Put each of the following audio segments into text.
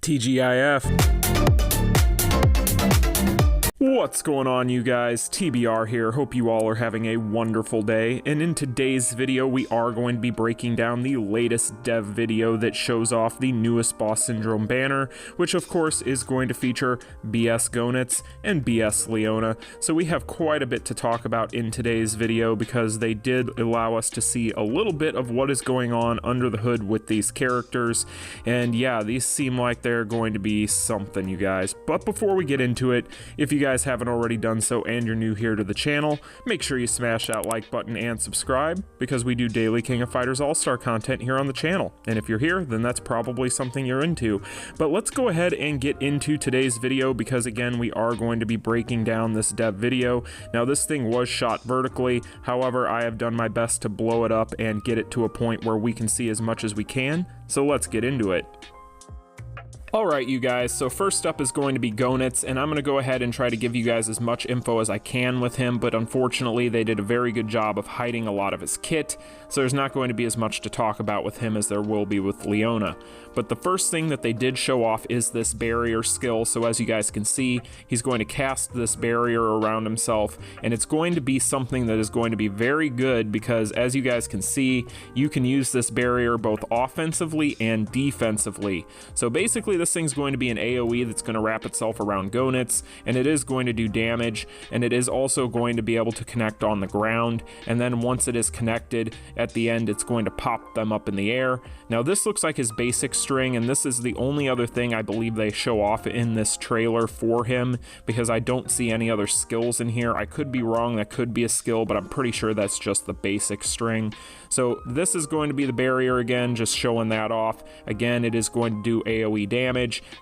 TGIF. What's going on, you guys? TBR here. Hope you all are having a wonderful day. And in today's video, we are going to be breaking down the latest dev video that shows off the newest Boss Syndrome banner, which of course is going to feature BS Goenitz and BS Leona. So we have quite a bit to talk about in today's video because they did allow us to see a little bit of what is going on under the hood with these characters. And yeah, these seem like they're going to be something, you guys. But before we get into it, if you guys haven't already done so and you're new here to the channel, make sure you smash that like button and subscribe because we do daily King of Fighters Allstar content here on the channel. And if you're here, then that's probably something you're into. But let's go ahead and get into today's video because again, we are going to be breaking down this dev video. Now this thing was shot vertically, however, I have done my best to blow it up and get it to a point where we can see as much as we can. So let's get into it. Alright, you guys, so first up is going to be Goenitz, and I'm going to go ahead and try to give you guys as much info as I can with him, but unfortunately they did a very good job of hiding a lot of his kit, so there's not going to be as much to talk about with him as there will be with Leona. But the first thing that they did show off is this barrier skill, so as you guys can see, he's going to cast this barrier around himself, and it's going to be something that is going to be very good because as you guys can see, you can use this barrier both offensively and defensively. So basically this thing's going to be an AoE that's going to wrap itself around Goenitz, and it is going to do damage, and it is also going to be able to connect on the ground, and then once it is connected, at the end it's going to pop them up in the air. Now this looks like his basic string, and this is the only other thing I believe they show off in this trailer for him, because I don't see any other skills in here. I could be wrong, that could be a skill, but I'm pretty sure that's just the basic string. So this is going to be the barrier again, just showing that off. Again, it is going to do AoE damage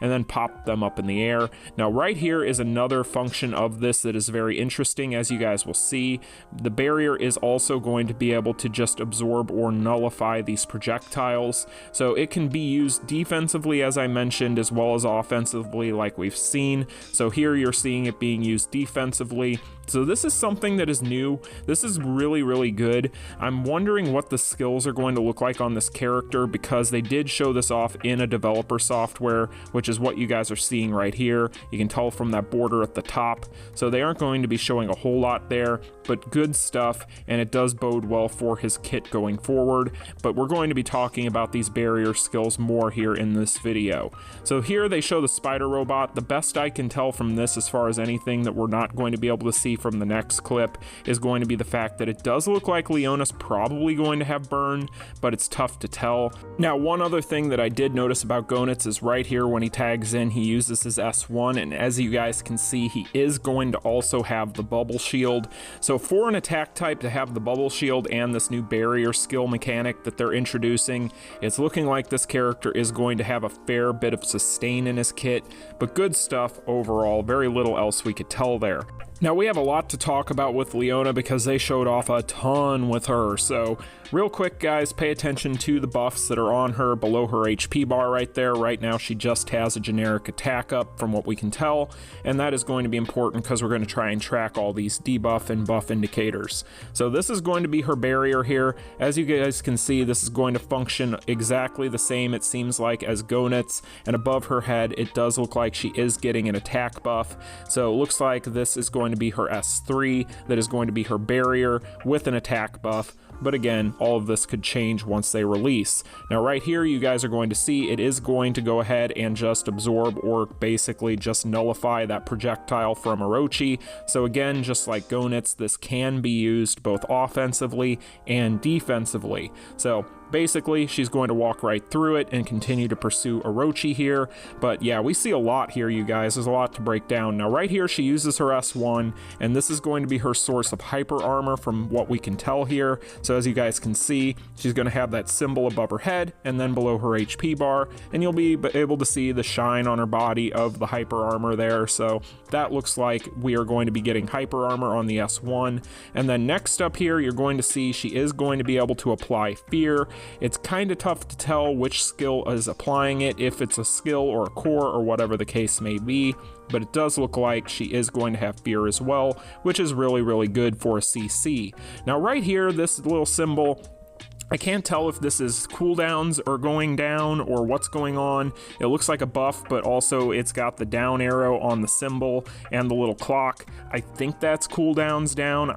and then pop them up in the air. Now right here is another function of this that is very interesting, as you guys will see. The barrier is also going to be able to just absorb or nullify these projectiles. So it can be used defensively, as I mentioned, as well as offensively like we've seen. So here you're seeing it being used defensively. So this is something that is new. This is really, really good. I'm wondering what the skills are going to look like on this character because they did show this off in a developer software, which is what you guys are seeing right here. You can tell from that border at the top. So they aren't going to be showing a whole lot there, but good stuff, and it does bode well for his kit going forward. But we're going to be talking about these barrier skills more here in this video. So here they show the spider robot. The best I can tell from this, as far as anything that we're not going to be able to see from the next clip, is going to be the fact that it does look like Leona's probably going to have burn, but it's tough to tell. Now, one other thing that I did notice about Goenitz is right here when he tags in, he uses his S1, and as you guys can see, he is going to also have the bubble shield. So for an attack type to have the bubble shield and this new barrier skill mechanic that they're introducing, it's looking like this character is going to have a fair bit of sustain in his kit, but good stuff overall. Very little else we could tell there. Now we have a lot to talk about with Leona because they showed off a ton with her, so real quick guys, pay attention to the buffs that are on her below her HP bar right there. Right now she just has a generic attack up from what we can tell, and that is going to be important because we're going to try and track all these debuff and buff indicators. So this is going to be her barrier here. As you guys can see, this is going to function exactly the same, it seems like, as Goenitz, and above her head it does look like she is getting an attack buff. So it looks like this is going to be her S3, that is going to be her barrier with an attack buff. But again, all of this could change once they release. Now right here, you guys are going to see it is going to go ahead and just absorb or basically just nullify that projectile from Orochi. So again, just like Goenitz, this can be used both offensively and defensively. So basically, she's going to walk right through it and continue to pursue Orochi here. But yeah, we see a lot here, you guys. There's a lot to break down. Now right here, she uses her S1, and this is going to be her source of hyper armor from what we can tell here. So as you guys can see, she's going to have that symbol above her head and then below her HP bar, and you'll be able to see the shine on her body of the hyper armor there. So that looks like we are going to be getting hyper armor on the S1. And then next up here, you're going to see she is going to be able to apply fear. It's kind of tough to tell which skill is applying it, if it's a skill or a core or whatever the case may be, but it does look like she is going to have fear as well, which is really, really good for a CC. Now right here, this little symbol I can't tell if this is cooldowns or going down or what's going on. It looks like a buff, but also it's got the down arrow on the symbol and the little clock. I think that's cooldowns down.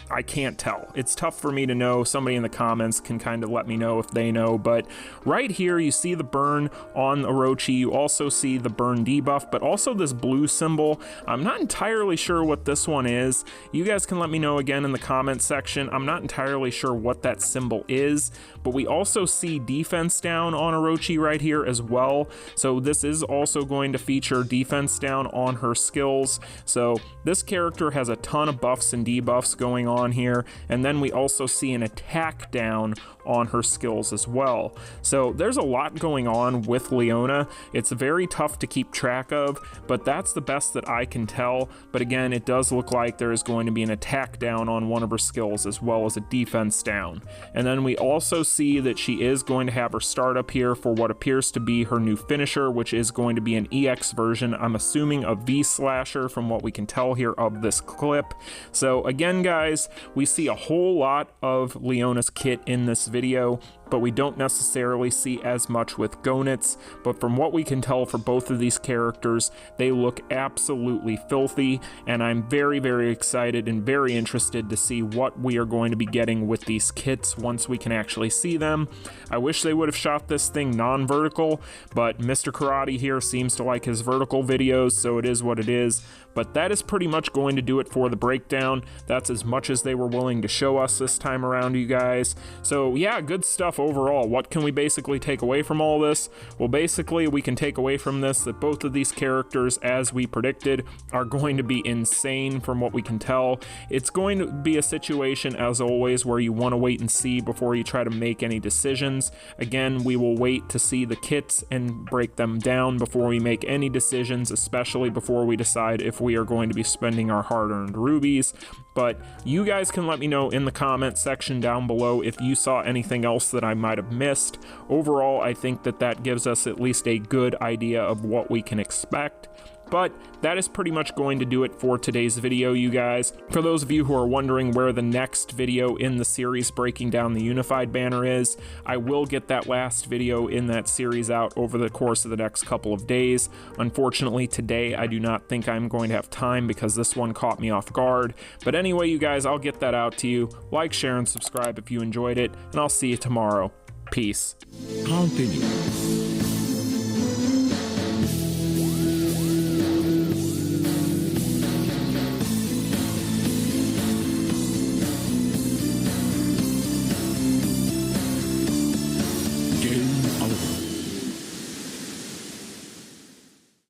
I can't tell. It's tough for me to know. Somebody in the comments can kind of let me know if they know, but right here you see the burn on Orochi. You also see the burn debuff, but also this blue symbol. I'm not entirely sure what this one is. You guys can let me know again in the comments section. I'm not entirely sure what that symbol is, but we also see defense down on Orochi right here as well. So this is also going to feature defense down on her skills. So this character has a ton of buffs and debuffs going on here, and then we also see an attack down on her skills as well. So there's a lot going on with Leona. It's very tough to keep track of, but that's the best that I can tell. But again, it does look like there is going to be an attack down on one of her skills as well as a defense down. And then we also see that she is going to have her startup here for what appears to be her new finisher, which is going to be an EX version, I'm assuming a V slasher from what we can tell here of this clip. So again, guys, we see a whole lot of Leona's kit in this video, but we don't necessarily see as much with Goenitz. But from what we can tell for both of these characters, they look absolutely filthy, and I'm very, very excited and very interested to see what we are going to be getting with these kits once we can actually see them. I wish they would have shot this thing non-vertical, but Mr. Karate here seems to like his vertical videos, so it is what it is. But that is pretty much going to do it for the breakdown. That's as much as they were willing to show us this time around, you guys. So yeah, good stuff overall. What can we basically take away from all this? Well, basically we can take away from this that both of these characters, as we predicted, are going to be insane from what we can tell. It's going to be a situation, as always, where you want to wait and see before you try to make any decisions. Again, we will wait to see the kits and break them down before we make any decisions, especially before we decide if we are going to be spending our hard-earned rubies. But you guys can let me know in the comment section down below if you saw anything else that I might have missed. Overall, I think that that gives us at least a good idea of what we can expect. But that is pretty much going to do it for today's video, you guys. For those of you who are wondering where the next video in the series breaking down the Unified banner is, I will get that last video in that series out over the course of the next couple of days. Unfortunately, today I do not think I'm going to have time because this one caught me off guard. But anyway, you guys, I'll get that out to you. Like, share, and subscribe if you enjoyed it, and I'll see you tomorrow. Peace. Continue.